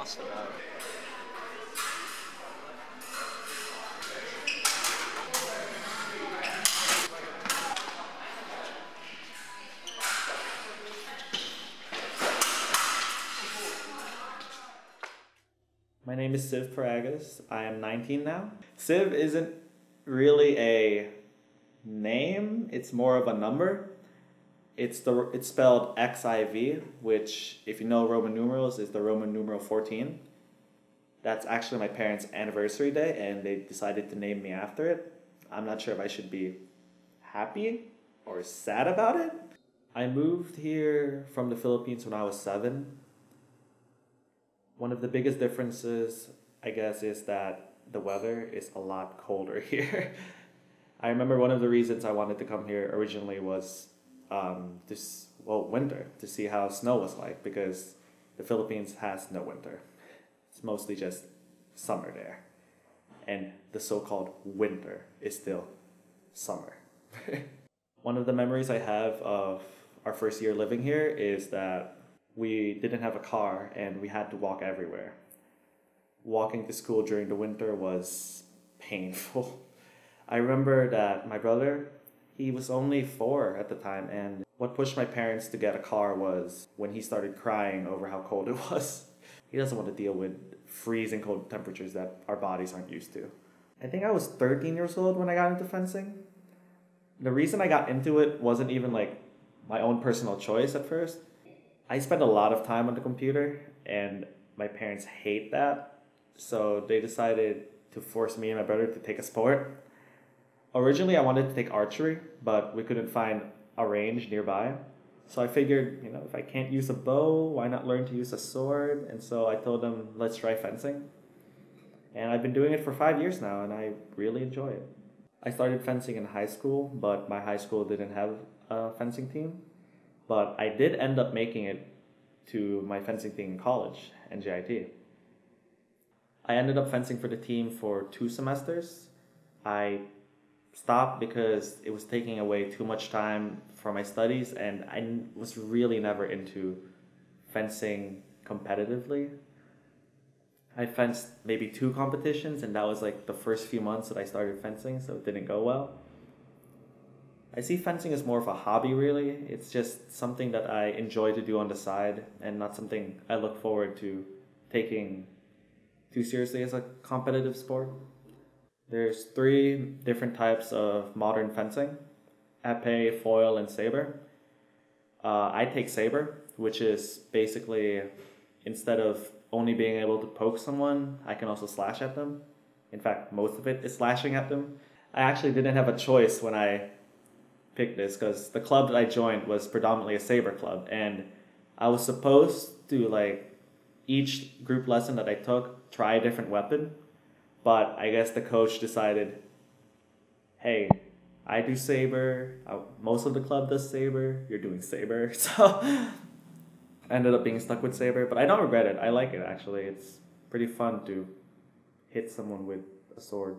lost about it. My name is Siv Paragas. I am 19 now. Siv isn't really a name, it's more of a number. It's spelled XIV, which, if you know Roman numerals, is the Roman numeral 14. That's actually my parents' anniversary day, and they decided to name me after it. I'm not sure if I should be happy or sad about it. I moved here from the Philippines when I was 7. One of the biggest differences, I guess, is that the weather is a lot colder here. I remember one of the reasons I wanted to come here originally was winter, to see how snow was like, because the Philippines has no winter. It's mostly just summer there. And the so-called winter is still summer. One of the memories I have of our first year living here is that we didn't have a car and we had to walk everywhere. Walking to school during the winter was painful. I remember that my brother, he was only 4 at the time, and what pushed my parents to get a car was when he started crying over how cold it was. He doesn't want to deal with freezing cold temperatures that our bodies aren't used to. I think I was 13 years old when I got into fencing. The reason I got into it wasn't even like my own personal choice at first. I spend a lot of time on the computer, and my parents hate that. So they decided to force me and my brother to take a sport. Originally, I wanted to take archery, but we couldn't find a range nearby. So I figured, if I can't use a bow, why not learn to use a sword? And so I told them, let's try fencing. And I've been doing it for 5 years now, and I really enjoy it. I started fencing in high school, but my high school didn't have a fencing team. But I did end up making it to my fencing team in college, NJIT. I ended up fencing for the team for 2 semesters. I stopped because it was taking away too much time from my studies, and I was really never into fencing competitively. I fenced maybe 2 competitions, and that was like the first few months that I started fencing, so it didn't go well. I see fencing as more of a hobby, really. It's just something that I enjoy to do on the side, and not something I look forward to taking too seriously as a competitive sport. There's 3 different types of modern fencing: épée, foil, and saber. I take saber, which is basically, instead of only being able to poke someone, I can also slash at them. In fact, most of it is slashing at them. I actually didn't have a choice when I picked this, because the club that I joined was predominantly a saber club, and I was supposed to, each group lesson that I took, try a different weapon. But I guess the coach decided, hey, I do saber, most of the club does saber, you're doing saber. So I ended up being stuck with saber, but I don't regret it. I like it, actually. It's pretty fun to hit someone with a sword.